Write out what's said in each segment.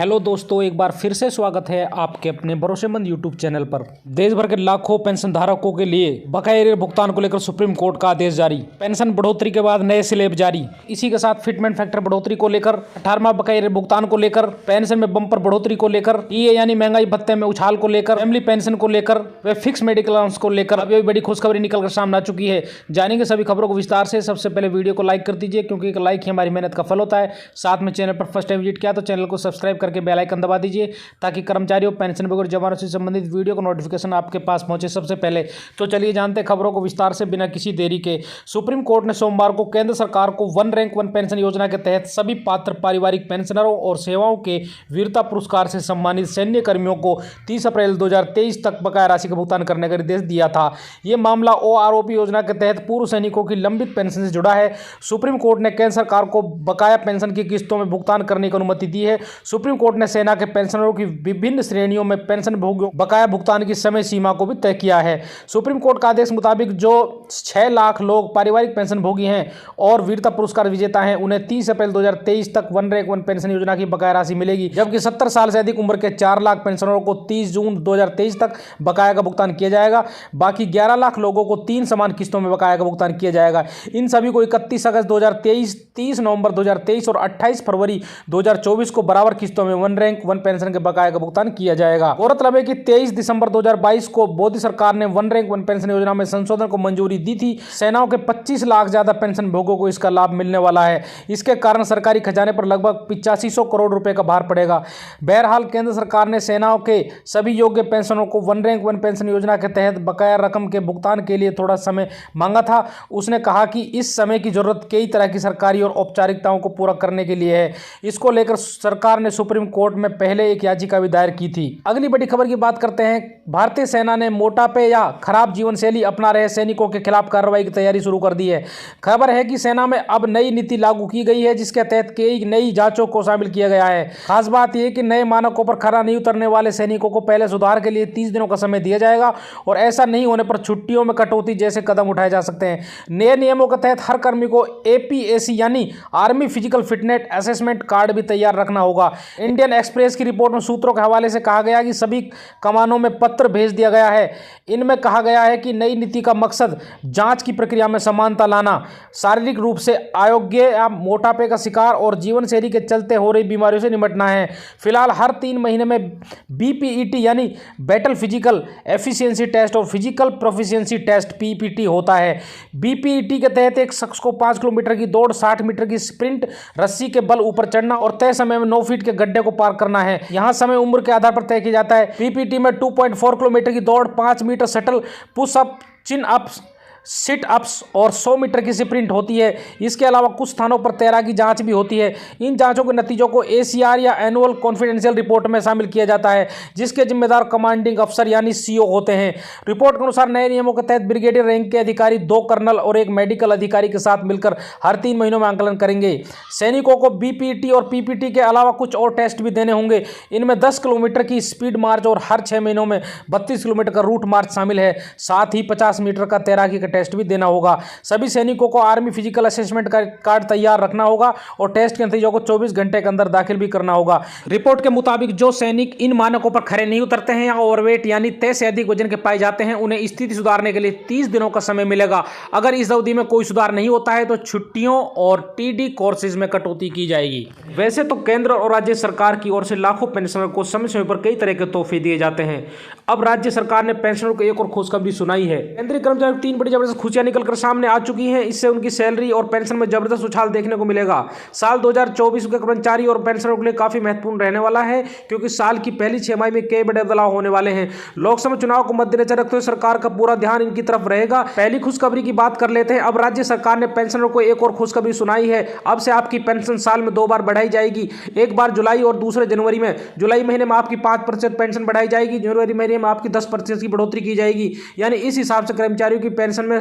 Hello दोस्तों, एक बार फिर से स्वागत है आपके अपने भरोसेमंद यूट्यूब चैनल पर। देश भर के लाखों पेंशन धारकों के लिए बकाया भुगतान को लेकर सुप्रीम कोर्ट का आदेश जारी। पेंशन बढ़ोतरी के बाद नए स्लैब जारी। इसी के साथ फिटमेंट फैक्टर बढ़ोतरी को लेकर, 18वां बकाया भुगतान को लेकर, पेंशन में बम्पर बढ़ोतरी को लेकर, टीए यानी महंगाई भत्ते में उछाल को लेकर, फैमिली पेंशन को लेकर व फिक्स मेडिकल अलाउंस को लेकर अभी बड़ी खुशखबरी निकलकर सामने आ चुकी है। जानेंगे सभी खबरों को विस्तार से। सबसे पहले वीडियो को लाइक कर दीजिए, क्योंकि एक लाइक ही हमारी मेहनत का फल होता है। साथ में चैनल पर फर्स्ट टाइम विजिट किया तो चैनल को सब्सक्राइब करके बेल आइकन दबा दीजिए, ताकि कर्मचारियों, पेंशन वगैरह जवानों से संबंधित वीडियो का नोटिफिकेशन आपके पास पहुंचे सबसे पहले। तो चलिए जानते हैं खबरों को विस्तार से बिना किसी देरी के। सुप्रीम कोर्ट ने सोमवार को केंद्र सरकार को वन रैंक वन पेंशन योजना के तहत सभी पात्र पारिवारिक पेंशनरों और सेवाओं के वीरता पुरस्कार से सम्मानित सैन्य कर्मियों को 30 अप्रैल 2023 तक बकाया राशि का भुगतान करने का निर्देश दिया था। यह मामला ओआरओपी योजना के तहत पूर्व सैनिकों की लंबित पेंशन से जुड़ा है। सुप्रीम कोर्ट ने केंद्र सरकार को बकाया पेंशन की किस्तों में भुगतान करने की अनुमति दी है। सुप्रीम कोर्ट ने सेना के पेंशनरों की विभिन्न श्रेणियों में पेंशन बकाया भुगतान की समय सीमा को भी तय किया है। सुप्रीम कोर्ट का आदेश मुताबिक जो 6 लाख लोग पारिवारिक पेंशन भोगी हैं और वीरता पुरस्कार विजेता हैं, उन्हें 30 अप्रैल 2023 तक वन रैंक वन पेंशन योजना की बकाया राशि मिलेगी, जबकि 70 साल से अधिक उम्र के 4 लाख पेंशनरों को 30 जून 2023 तक बकाया का भुगतान किया जाएगा। बाकी 11 लाख लोगों को 3 समान किस्तों में बकाया का भुगतान किया जाएगा। इन सभी को 31 अगस्त 2023, 30 नवंबर 2023 और 28 फरवरी 2024 को बराबर किस्तों में वन रैंक वन पेंशन के बकाया का भुगतान किया जाएगा। गौरतलब है कि 23 दिसंबर 2022 को मोदी सरकार ने वन रैंक वन पेंशन योजना में संशोधन को मंजूरी दी थी। सेनाओं के 25 लाख ज्यादा पेंशन भोगों को इसका लाभ मिलने वाला है। इसके कारण सरकारी खजाने पर लगभग 8500 करोड़ रुपए का भार पड़ेगा। बहरहाल केंद्र सरकार ने सेनाओं के सभी योग्य पेंशनरों को वन रैंक वन पेंशन योजना के तहत बकाया रकम के भुगतान के लिए थोड़ा समय मांगा था। उसने कहा कि इस समय की जरूरत कई तरह की सरकारी और औपचारिकताओं को पूरा करने के लिए है। इसको लेकर सरकार ने सुप्रीम कोर्ट में पहले एक याचिका भी दायर की थी। अगली बड़ी खबर की बात करते हैं। भारतीय सेना ने मोटापे या खराब जीवन शैली अपना रहे सैनिकों के खिलाफ कार्रवाई की तैयारी शुरू कर दी है। खबर है कि सेना में अब नई नीति लागू की गई है, जिसके तहत कई नई जांचों को शामिल किया गया है। खास बात यह कि नए मानकों पर खरा नहीं उतरने वाले सैनिकों को पहले सुधार के लिए 30 दिनों का समय दिया जाएगा, और ऐसा नहीं होने पर छुट्टियों में कटौती जैसे कदम उठाए जा सकते हैं। नए नियमों के तहत हर कर्मी को APAC यानी army physical fitness assessment card भी तैयार रखना होगा। इंडियन एक्सप्रेस की रिपोर्ट में सूत्रों के हवाले से कहा गया कि सभी कमानों में पत्र भेज दिया गया है। इनमें कहा गया है कि नई नीति का मकसद जांच की प्रक्रिया में समानता लाना, शारीरिक रूप से अयोग्य या मोटापे का शिकार और जीवन शैली के चलते हो रही बीमारियों से निपटना है। फिलहाल हर 3 महीने में BPET यानी बैटल फिजिकल एफिशिएंसी टेस्ट और फिजिकल प्रोफिशिएंसी टेस्ट PPT होता है। BPET के तहत एक शख्स को 5 किलोमीटर की दौड़, 60 मीटर की स्प्रिंट, रस्सी के बल ऊपर चढ़ना और तय समय में 9 फीट के गड्ढे को पार करना है। यहाँ समय उम्र के आधार पर तय किया जाता है। PPT में 2.4 किलोमीटर की दौड़, 5 metre shuttle, pushup, chin ups, sit ups और 100 मीटर की स्प्रिंट होती है। इसके अलावा कुछ स्थानों पर तैराकी जांच भी होती है। इन जांचों के नतीजों को ACR या एनुअल कॉन्फिडेंशियल रिपोर्ट में शामिल किया जाता है, जिसके जिम्मेदार कमांडिंग अफसर यानी CO होते हैं। रिपोर्ट के अनुसार नए नियमों के तहत ब्रिगेडियर रैंक के अधिकारी 2 कर्नल और 1 मेडिकल अधिकारी के साथ मिलकर हर 3 महीनों में आंकलन करेंगे। सैनिकों को BPET और PPT के अलावा कुछ और टेस्ट भी देने होंगे। इनमें 10 किलोमीटर की स्पीड मार्च और हर 6 महीनों में 32 किलोमीटर का रूट मार्च शामिल है। साथ ही 50 मीटर का तैराकी का टेस्ट भी देना होगा। सभी सैनिकों को आर्मी फिजिकल असेसमेंट का कार्ड तैयार रखना होगा और टेस्ट के नतीजों को 24 घंटे के अंदर दाखिल भी करना होगा। रिपोर्ट के मुताबिक जो सैनिक इन मानकों पर खरे नहीं उतरते हैं या ओवरवेट यानी तय से अधिक वजन के पाए जाते हैं, उन्हें स्थिति सुधारने के लिए 30 दिनों का समय मिलेगा। अगर इस अवधि में कोई सुधार नहीं होता है तो छुट्टियों और TD कोर्सेज में कटौती की जाएगी। वैसे तो केंद्र और राज्य सरकार की ओर से लाखों पेंशनर को समय समय पर कई तरह के तोहफे दिए जाते हैं। अब राज्य सरकार ने पेंशनरों को एक और खुशखबरी सुनाई है। केंद्रीय कर्मचारियों की 3 बड़ी जबरदस्त खुशियां निकलकर सामने आ चुकी हैं। इससे उनकी सैलरी और पेंशन में जबरदस्त उछाल देखने को मिलेगा। साल 2024 के कर्मचारी और पेंशनरों के लिए काफी महत्वपूर्ण रहने वाला है, क्योंकि साल की पहली 6 माह में कई बड़े बदलाव होने वाले हैं। लोकसभा चुनाव को मद्देनजर रखते हुए सरकार का पूरा ध्यान इनकी तरफ रहेगा। पहली खुशखबरी की बात कर लेते हैं। अब राज्य सरकार ने पेंशनरों को एक और खुशखबरी सुनाई है। अब से आपकी पेंशन साल में 2 बार बढ़ाई जाएगी। एक बार जुलाई और दूसरे जनवरी में। जुलाई महीने में आपकी 5% पेंशन बढ़ाई जाएगी, जनवरी महीने में आपकी 10% की बढ़ोतरी की जाएगी। यानी इस हिसाब से कर्मचारियों की पेंशन में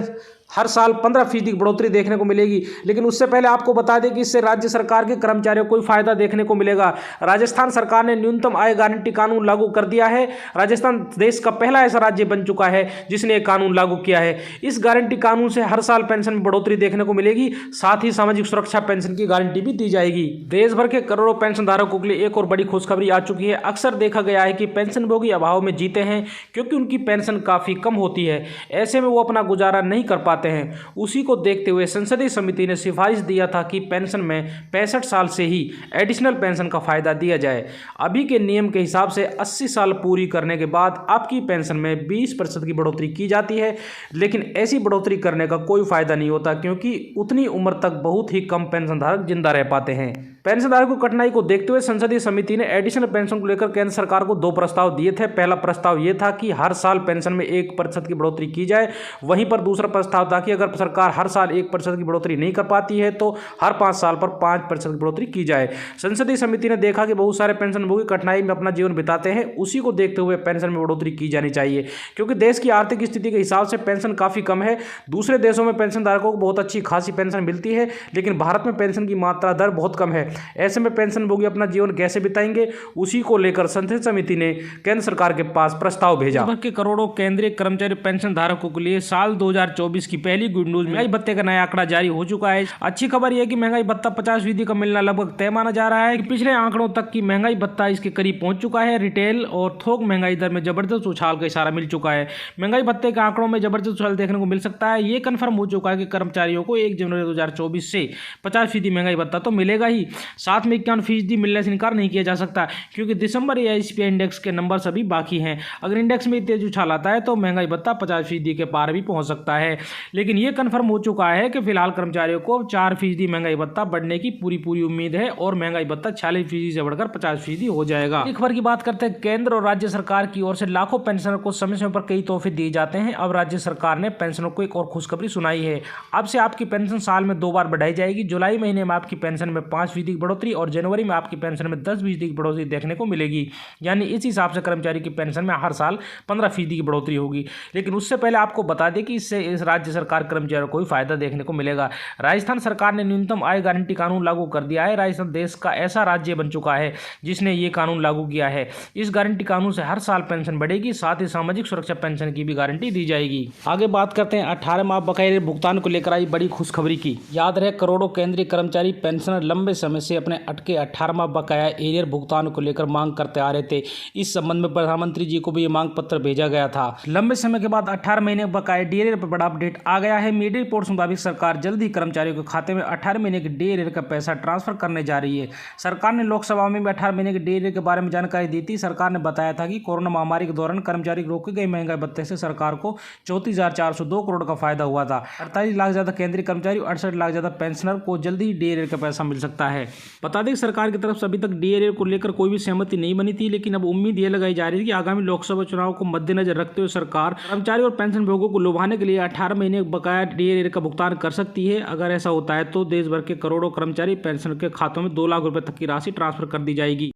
हर साल 15% की बढ़ोतरी देखने को मिलेगी। लेकिन उससे पहले आपको बता दें कि इससे राज्य सरकार के कर्मचारियों को कोई फायदा देखने को मिलेगा। राजस्थान सरकार ने न्यूनतम आय गारंटी कानून लागू कर दिया है। राजस्थान देश का पहला ऐसा राज्य बन चुका है जिसने एक कानून लागू किया है। इस गारंटी कानून से हर साल पेंशन में बढ़ोतरी देखने को मिलेगी, साथ ही सामाजिक सुरक्षा पेंशन की गारंटी भी दी जाएगी। देश भर के करोड़ों पेंशन धारकों के लिए एक और बड़ी खुशखबरी आ चुकी है। अक्सर देखा गया है कि पेंशनभोगी अभाव में जीते हैं क्योंकि उनकी पेंशन काफी कम होती है। ऐसे में वो अपना गुजारा नहीं कर पाते हैं। उसी को देखते हुए संसदीय समिति ने सिफारिश दिया था कि पेंशन में 65 साल से ही एडिशनल पेंशन का फायदा दिया जाए। अभी के नियम के हिसाब से 80 साल पूरी करने के बाद आपकी पेंशन में 20% की बढ़ोतरी की जाती है, लेकिन ऐसी बढ़ोतरी करने का कोई फायदा नहीं होता क्योंकि उतनी उम्र तक बहुत ही कम पेंशनधारक जिंदा रह पाते हैं। पेंशनधारकों की कठिनाई को देखते हुए संसदीय समिति ने एडिशनल पेंशन को लेकर केंद्र सरकार को 2 प्रस्ताव दिए थे। पहला प्रस्ताव यह था कि हर साल पेंशन में 1% की बढ़ोतरी की जाए। वहीं पर दूसरा प्रस्ताव था कि अगर सरकार हर साल 1% की बढ़ोतरी नहीं कर पाती है तो हर 5 साल पर 5% की बढ़ोतरी की जाए। संसदीय समिति ने देखा कि बहुत सारे पेंशनभोगी कठिनाई में अपना जीवन बिताते हैं, उसी को देखते हुए पेंशन में बढ़ोतरी की जानी चाहिए क्योंकि देश की आर्थिक स्थिति के हिसाब से पेंशन काफी कम है। दूसरे देशों में पेंशनधारकों को बहुत अच्छी खासी पेंशन मिलती है, लेकिन भारत में पेंशन की मात्रा दर बहुत कम है। ऐसे में पेंशनभोगी अपना जीवन कैसे बिताएंगे, उसी को लेकर संसदीय समिति ने केंद्र सरकार के पास प्रस्ताव भेजा। के करोड़ों केंद्रीय कर्मचारी पेंशन धारकों के लिए साल 2024 की पहली गुड न्यूज महंगाई भत्ते का नया आंकड़ा जारी हो चुका है। अच्छी खबर यह है कि महंगाई भत्ता 50% का मिलना लगभग तय माना जा रहा है। पिछले आंकड़ों तक की महंगाई भत्ता इसके करीब पहुंच चुका है। रिटेल और थोक महंगाई दर में जबरदस्त उछाल का इशारा मिल चुका है। महंगाई भत्ते के आंकड़ों में जबरदस्त उछाल देखने को मिल सकता है। ये कन्फर्म हो चुका है कि कर्मचारियों को 1 जनवरी 2024 से 50% महंगाई भत्ता तो मिलेगा ही, साथ में 51% मिलने से इनकार नहीं किया जा सकता क्योंकि दिसंबर या CPI इंडेक्स के नंबर सभी बाकी हैं। अगर इंडेक्स में तेज उछाल आता है तो महंगाई भत्ता 50% के पार भी पहुंच सकता है। लेकिन यह कन्फर्म हो चुका है कि फिलहाल कर्मचारियों को 4% महंगाई भत्ता बढ़ने की पूरी उम्मीद है और महंगाई भत्ता 46% से बढ़कर 50% हो जाएगा। एक खबर की बात करते हैं। केंद्र और राज्य सरकार की ओर से लाखों पेंशनर को समय समय पर कई तोहफे दिए जाते हैं। अब राज्य सरकार ने पेंशनर को एक और खुशखबरी सुनाई है। अब से आपकी पेंशन साल में 2 बार बढ़ाई जाएगी। जुलाई महीने में आपकी पेंशन में 5% की बढ़ोतरी और जनवरी में आपकी पेंशन में 10% की बढ़ोतरी देखने को मिलेगी। यानी इस हिसाब से कर्मचारी की पेंशन में हर साल 15% की बढ़ोतरी होगी। लेकिन उससे पहले आपको बता दें कि इससे इस राज्य सरकार कर्मचारियों को ही फायदा देखने को मिलेगा। राजस्थान सरकार ने न्यूनतम आय गारंटी कानून लागू कर दिया है। राजस्थान देश का ऐसा राज्य बन चुका है जिसने ये कानून लागू किया है। इस गारंटी कानून से हर साल पेंशन बढ़ेगी, साथ ही सामाजिक सुरक्षा पेंशन की भी गारंटी दी जाएगी। आगे बात करते हैं 18 माह बकाये भुगतान को लेकर आई बड़ी खुशखबरी की। याद रहे, करोड़ों केंद्रीय कर्मचारी पेंशनर लंबे समय से अपने अटके 18 माह बकाया एरियर भुगतान को लेकर मांग करते आ रहे थे। इस संबंध में प्रधानमंत्री जी को भी ये मांग पत्र भेजा गया था। लंबे समय के बाद 18 महीने बकाया डीएरियर पर बड़ा अपडेट आ गया है। मीडिया रिपोर्ट्स मुताबिक सरकार जल्द ही कर्मचारियों के खाते में 18 महीने के डीएरियर का पैसा ट्रांसफर करने जा रही है। सरकार ने लोकसभा में 18 महीने के डीएरियर के बारे में जानकारी दी थी। सरकार ने बताया था कि कोरोना महामारी के दौरान कर्मचारी रोके गए महंगाई भत्ते से सरकार को 34,402 करोड़ का फायदा हुआ था। 48 लाख ज्यादा केंद्रीय कर्मचारी, 68 लाख ज्यादा पेंशनर को जल्द ही डीएरियर का पैसा मिल सकता है। बता दें सरकार की तरफ से अभी तक डीएरियर को लेकर कोई भी सहमति नहीं बनी थी, लेकिन अब उम्मीद ये लगाई जा रही है कि आगामी लोकसभा चुनाव को मद्देनजर रखते हुए सरकार कर्मचारी और पेंशन भोगों को लुभाने के लिए 18 महीने बकाया डीएरियर का भुगतान कर सकती है। अगर ऐसा होता है तो देश भर के करोड़ों कर्मचारी पेंशन के खातों में 2 लाख रुपए तक की राशि ट्रांसफर कर दी जाएगी।